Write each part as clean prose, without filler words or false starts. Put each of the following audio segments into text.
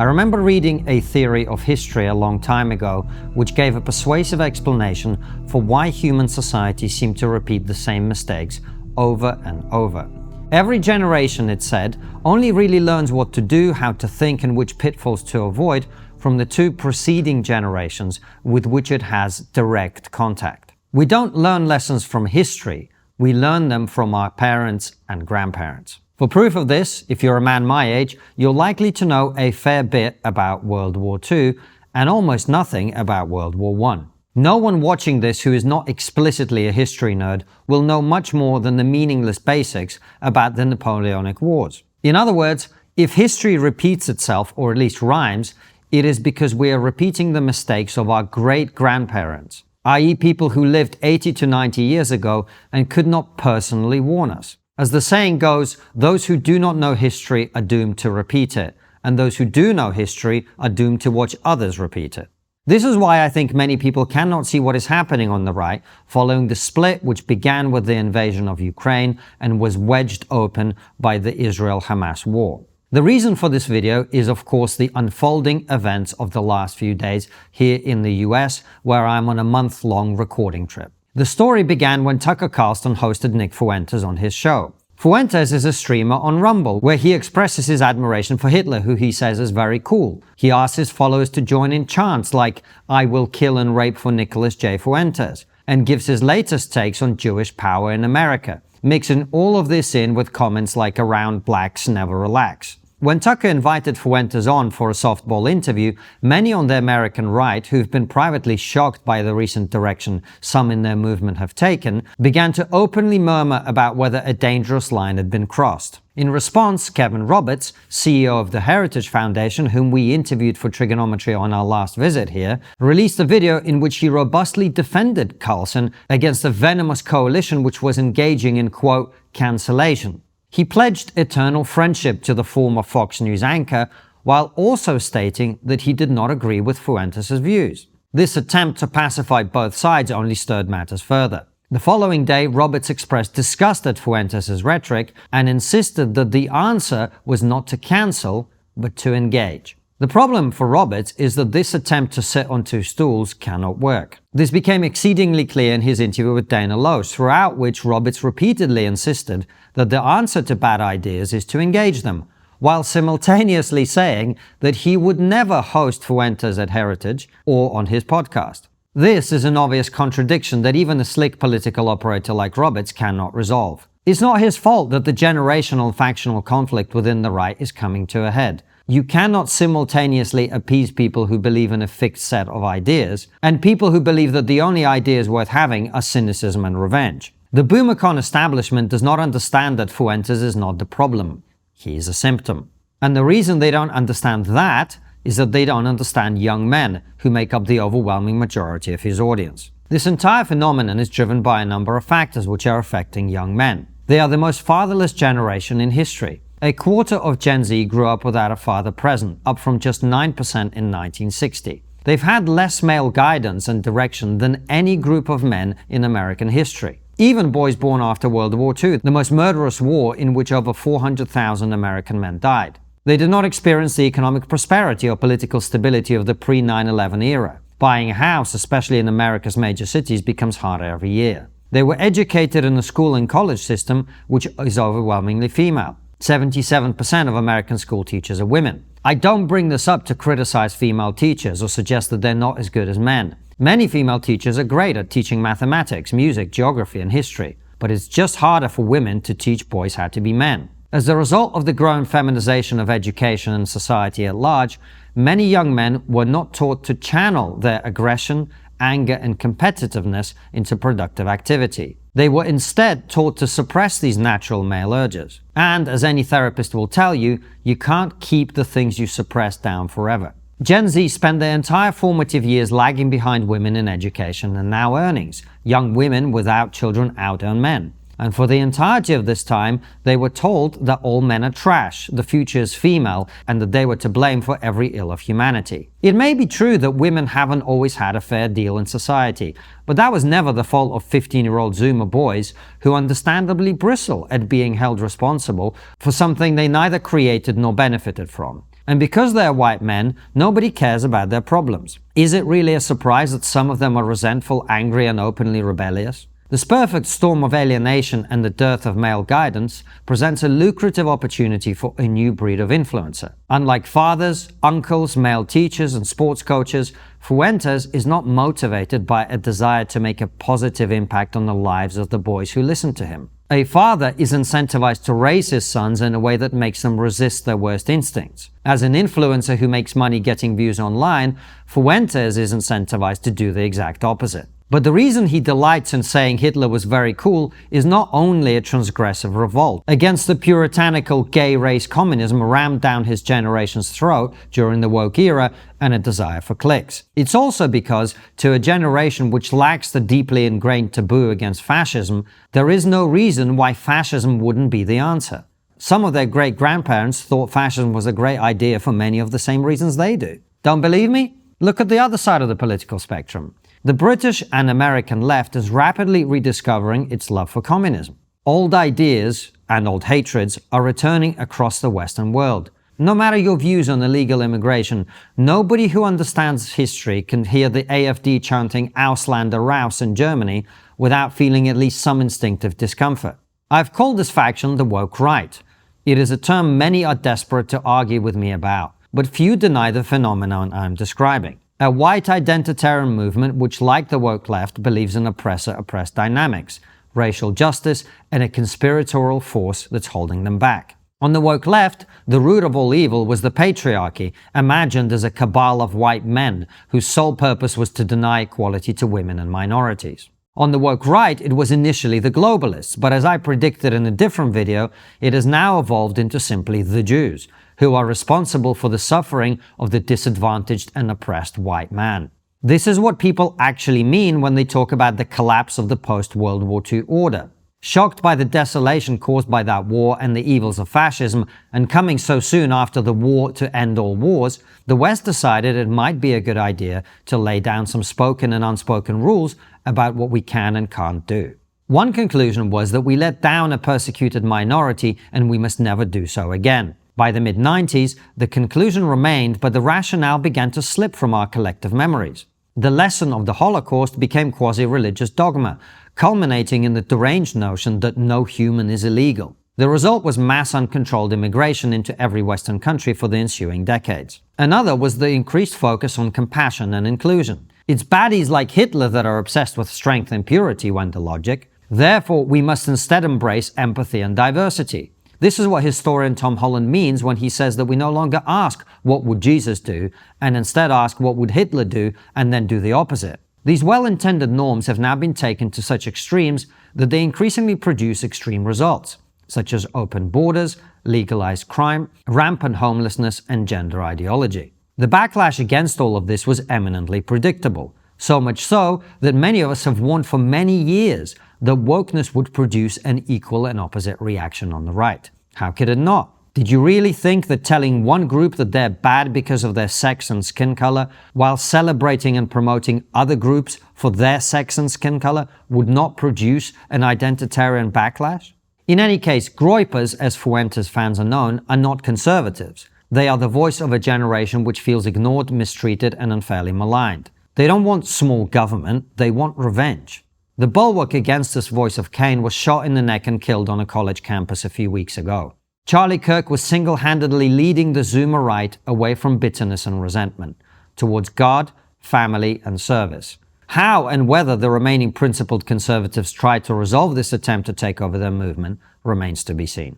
I remember reading a theory of history a long time ago, which gave a persuasive explanation for why human societies seem to repeat the same mistakes over and over. Every generation, it said, only really learns what to do, how to think, and which pitfalls to avoid from the two preceding generations with which it has direct contact. We don't learn lessons from history, we learn them from our parents and grandparents. For proof of this, if you're a man my age, you're likely to know a fair bit about World War II and almost nothing about World War I. No one watching this who is not explicitly a history nerd will know much more than the meaningless basics about the Napoleonic Wars. In other words, if history repeats itself, or at least rhymes, it is because we are repeating the mistakes of our great-grandparents, i.e. people who lived 80 to 90 years ago and could not personally warn us. As the saying goes, those who do not know history are doomed to repeat it, and those who do know history are doomed to watch others repeat it. This is why I think many people cannot see what is happening on the right following the split which began with the invasion of Ukraine and was wedged open by the Israel-Hamas war. The reason for this video is, of course, the unfolding events of the last few days here in the US, where I'm on a month-long recording trip. The story began when Tucker Carlson hosted Nick Fuentes on his show. Fuentes is a streamer on Rumble, where he expresses his admiration for Hitler, who he says is very cool. He asks his followers to join in chants like, "I will kill and rape for Nicholas J. Fuentes," and gives his latest takes on Jewish power in America, mixing all of this in with comments like "around blacks never relax." When Tucker invited Fuentes on for a softball interview, many on the American right, who've been privately shocked by the recent direction some in their movement have taken, began to openly murmur about whether a dangerous line had been crossed. In response, Kevin Roberts, CEO of the Heritage Foundation, whom we interviewed for TRIGGERnometry on our last visit here, released a video in which he robustly defended Carlson against a venomous coalition which was engaging in, quote, cancellation. He pledged eternal friendship to the former Fox News anchor, while also stating that he did not agree with Fuentes' views. This attempt to pacify both sides only stirred matters further. The following day, Roberts expressed disgust at Fuentes' rhetoric and insisted that the answer was not to cancel, but to engage. The problem for Roberts is that this attempt to sit on two stools cannot work. This became exceedingly clear in his interview with Dana Loesch, throughout which Roberts repeatedly insisted that the answer to bad ideas is to engage them, while simultaneously saying that he would never host Fuentes at Heritage or on his podcast. This is an obvious contradiction that even a slick political operator like Roberts cannot resolve. It's not his fault that the generational factional conflict within the right is coming to a head. You cannot simultaneously appease people who believe in a fixed set of ideas and people who believe that the only ideas worth having are cynicism and revenge. The boomercon establishment does not understand that Fuentes is not the problem. He is a symptom. And the reason they don't understand that is that they don't understand young men who make up the overwhelming majority of his audience. This entire phenomenon is driven by a number of factors which are affecting young men. They are the most fatherless generation in history. A quarter of Gen Z grew up without a father present, up from just 9% in 1960. They've had less male guidance and direction than any group of men in American history. Even boys born after World War II, the most murderous war in which over 400,000 American men died. They did not experience the economic prosperity or political stability of the pre-9/11 era. Buying a house, especially in America's major cities, becomes harder every year. They were educated in a school and college system which is overwhelmingly female. 77% of American school teachers are women. I don't bring this up to criticize female teachers or suggest that they're not as good as men. Many female teachers are great at teaching mathematics, music, geography, and history, but it's just harder for women to teach boys how to be men. As a result of the growing feminization of education and society at large, many young men were not taught to channel their aggression, anger, and competitiveness into productive activity. They were instead taught to suppress these natural male urges. And, as any therapist will tell you, you can't keep the things you suppress down forever. Gen Z spent their entire formative years lagging behind women in education and now earnings. Young women without children out-earn men. And for the entirety of this time, they were told that all men are trash, the future is female, and that they were to blame for every ill of humanity. It may be true that women haven't always had a fair deal in society, but that was never the fault of 15-year-old Zoomer boys who understandably bristle at being held responsible for something they neither created nor benefited from. And because they're white men, nobody cares about their problems. Is it really a surprise that some of them are resentful, angry, and openly rebellious? This perfect storm of alienation and the dearth of male guidance presents a lucrative opportunity for a new breed of influencer. Unlike fathers, uncles, male teachers, and sports coaches, Fuentes is not motivated by a desire to make a positive impact on the lives of the boys who listen to him. A father is incentivized to raise his sons in a way that makes them resist their worst instincts. As an influencer who makes money getting views online, Fuentes is incentivized to do the exact opposite. But the reason he delights in saying Hitler was very cool is not only a transgressive revolt against the puritanical gay race communism rammed down his generation's throat during the woke era and a desire for clicks. It's also because, to a generation which lacks the deeply ingrained taboo against fascism, there is no reason why fascism wouldn't be the answer. Some of their great-grandparents thought fascism was a great idea for many of the same reasons they do. Don't believe me? Look at the other side of the political spectrum. The British and American left is rapidly rediscovering its love for communism. Old ideas and old hatreds are returning across the Western world. No matter your views on illegal immigration, nobody who understands history can hear the AfD chanting Ausländer raus in Germany without feeling at least some instinctive discomfort. I've called this faction the woke right. It is a term many are desperate to argue with me about, but few deny the phenomenon I'm describing. A white identitarian movement which, like the woke left, believes in oppressor-oppressed dynamics, racial justice, and a conspiratorial force that's holding them back. On the woke left, the root of all evil was the patriarchy, imagined as a cabal of white men whose sole purpose was to deny equality to women and minorities. On the woke right, it was initially the globalists, but as I predicted in a different video, it has now evolved into simply the Jews, who are responsible for the suffering of the disadvantaged and oppressed white man. This is what people actually mean when they talk about the collapse of the post-World War II order. Shocked by the desolation caused by that war and the evils of fascism, and coming so soon after the war to end all wars, the West decided it might be a good idea to lay down some spoken and unspoken rules about what we can and can't do. One conclusion was that we let down a persecuted minority and we must never do so again. By the mid-90s, the conclusion remained, but the rationale began to slip from our collective memories. The lesson of the Holocaust became quasi-religious dogma, culminating in the deranged notion that no human is illegal. The result was mass uncontrolled immigration into every Western country for the ensuing decades. Another was the increased focus on compassion and inclusion. It's baddies like Hitler that are obsessed with strength and purity, went the logic. Therefore, we must instead embrace empathy and diversity. This is what historian Tom Holland means when he says that we no longer ask, what would Jesus do, and instead ask, what would Hitler do, and then do the opposite. These well-intended norms have now been taken to such extremes that they increasingly produce extreme results, such as open borders, legalized crime, rampant homelessness, and gender ideology. The backlash against all of this was eminently predictable, so much so that many of us have warned for many years that wokeness would produce an equal and opposite reaction on the right. How could it not? Did you really think that telling one group that they're bad because of their sex and skin color, while celebrating and promoting other groups for their sex and skin color, would not produce an identitarian backlash? In any case, Groypers, as Fuentes fans are known, are not conservatives. They are the voice of a generation which feels ignored, mistreated, and unfairly maligned. They don't want small government, they want revenge. The bulwark against this voice of Cain was shot in the neck and killed on a college campus a few weeks ago. Charlie Kirk was single-handedly leading the Zoomer right away from bitterness and resentment, towards God, family, and service. How and whether the remaining principled conservatives try to resolve this attempt to take over their movement remains to be seen.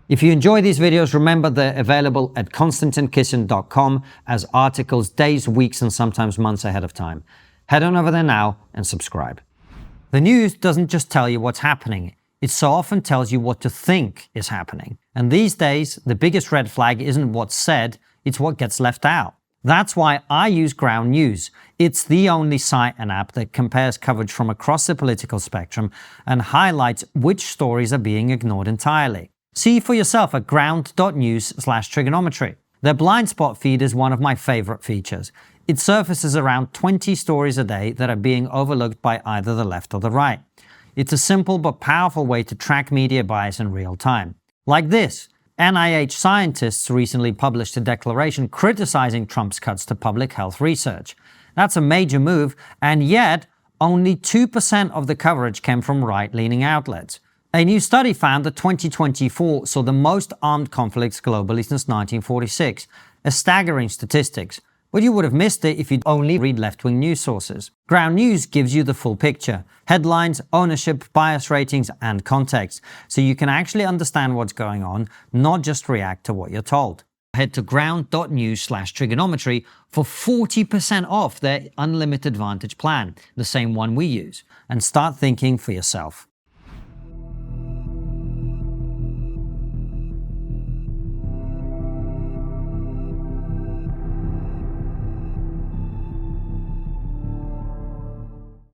If you enjoy these videos, remember they're available at konstantinkisin.com as articles days, weeks, and sometimes months ahead of time. Head on over there now and subscribe. The news doesn't just tell you what's happening, it so often tells you what to think is happening. And these days, the biggest red flag isn't what's said, it's what gets left out. That's why I use Ground News. It's the only site and app that compares coverage from across the political spectrum and highlights which stories are being ignored entirely. See for yourself at ground.news/TRIGGERnometry. Their blind spot feed is one of my favorite features. It surfaces around 20 stories a day that are being overlooked by either the left or the right. It's a simple but powerful way to track media bias in real time. Like this: NIH scientists recently published a declaration criticizing Trump's cuts to public health research. That's a major move, and yet only 2% of the coverage came from right-leaning outlets. A new study found that 2024 saw the most armed conflicts globally since 1946, a staggering statistics. But you would have missed it if you'd only read left-wing news sources. Ground News gives you the full picture: headlines, ownership, bias ratings, and context, so you can actually understand what's going on, not just react to what you're told. Head to ground.news/triggernometry for 40% off their Unlimited Advantage plan, the same one we use, and start thinking for yourself.